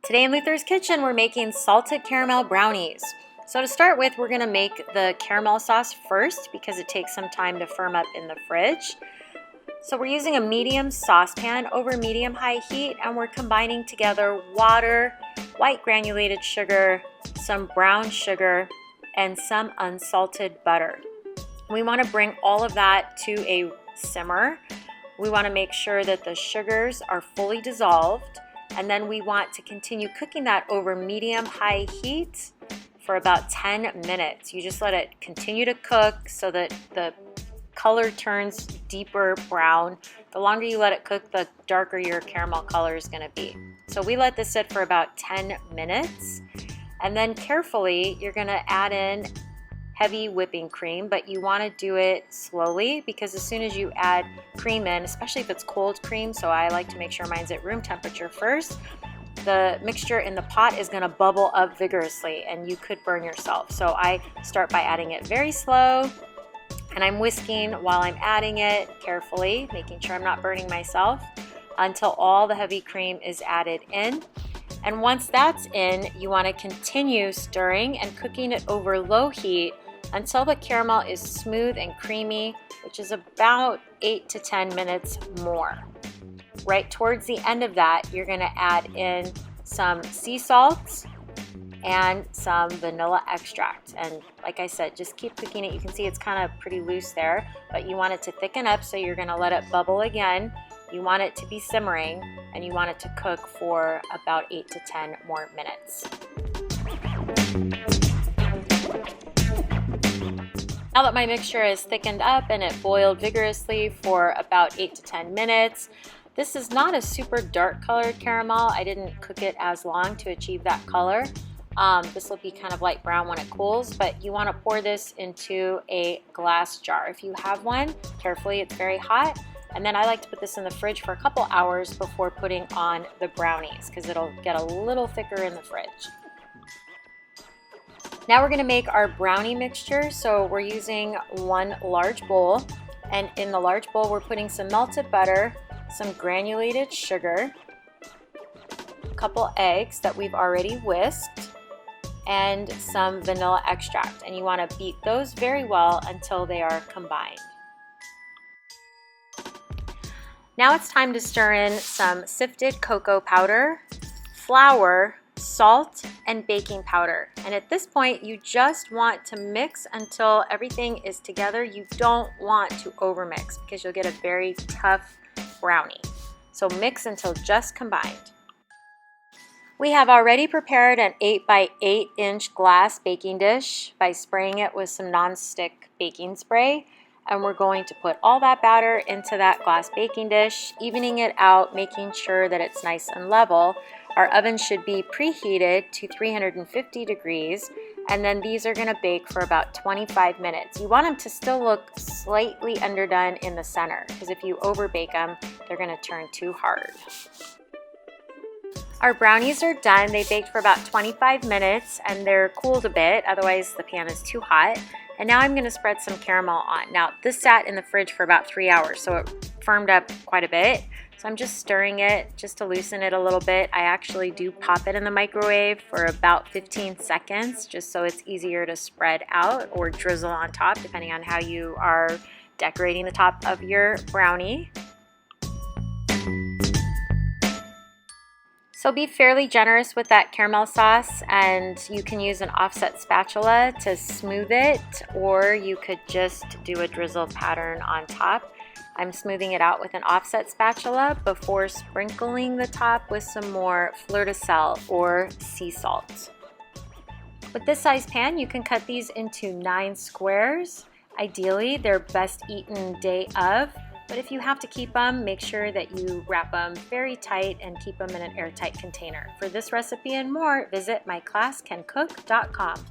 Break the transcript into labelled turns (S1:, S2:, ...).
S1: Today in Luther's Kitchen, we're making salted caramel brownies. So to start with, we're going to make the caramel sauce first because it takes some time to firm up in the fridge. So we're using a medium saucepan over medium-high heat, and we're combining together water, white granulated sugar, some brown sugar, and some unsalted butter. We want to bring all of that to a simmer. We want to make sure that the sugars are fully dissolved, and then we want to continue cooking that over medium-high heat for about 10 minutes. You just let it continue to cook so that the color turns deeper brown. The longer you let it cook, the darker your caramel color is going to be. So we let this sit for about 10 minutes, and then carefully you're going to add in heavy whipping cream, but you want to do it slowly because as soon as you add cream in, especially if it's cold cream, so I like to make sure mine's at room temperature first, the mixture in the pot is going to bubble up vigorously and you could burn yourself. So I start by adding it very slow, and I'm whisking while I'm adding it carefully, making sure I'm not burning myself, until all the heavy cream is added in. And once that's in, you want to continue stirring and cooking it over low heat until the caramel is smooth and creamy, which is about 8 to 10 minutes more. Right towards the end of that, you're going to add in some sea salt and some vanilla extract. And like I said, just keep cooking it. You can see it's kind of pretty loose there, but you want it to thicken up, so you're going to let it bubble again. You want it to be simmering, and you want it to cook for about 8 to 10 more minutes. Now that my mixture is thickened up and it boiled vigorously for about 8 to 10 minutes, this is not a super dark colored caramel. I didn't cook it as long to achieve that color. This will be kind of light brown when it cools, but you want to pour this into a glass jar. If you have one, carefully, it's very hot. And then I like to put this in the fridge for a couple hours before putting on the brownies because it'll get a little thicker in the fridge. Now we're going to make our brownie mixture. So we're using one large bowl, and in the large bowl we're putting some melted butter, some granulated sugar, a couple eggs that we've already whisked, and some vanilla extract. And you want to beat those very well until they are combined. Now it's time to stir in some sifted cocoa powder, flour, salt, and baking powder. And at this point, you just want to mix until everything is together. You don't want to overmix because you'll get a very tough brownie. So mix until just combined. We have already prepared an 8 by 8 inch glass baking dish by spraying it with some non-stick baking spray. And we're going to put all that batter into that glass baking dish, evening it out, making sure that it's nice and level. Our oven should be preheated to 350 degrees, and then these are going to bake for about 25 minutes. You want them to still look slightly underdone in the center, because if you overbake them, they're going to turn too hard. Our brownies are done. They baked for about 25 minutes, and they're cooled a bit, otherwise the pan is too hot. And now I'm going to spread some caramel on. Now this sat in the fridge for about 3 hours, so it firmed up quite a bit. So I'm just stirring it just to loosen it a little bit. I actually do pop it in the microwave for about 15 seconds, just so it's easier to spread out or drizzle on top, depending on how you are decorating the top of your brownie. So be fairly generous with that caramel sauce, and you can use an offset spatula to smooth it, or you could just do a drizzle pattern on top. I'm smoothing it out with an offset spatula before sprinkling the top with some more fleur de sel or sea salt. With this size pan, you can cut these into 9 squares. Ideally, they're best eaten day of. But if you have to keep them, make sure that you wrap them very tight and keep them in an airtight container. For this recipe and more, visit myclasscancook.com.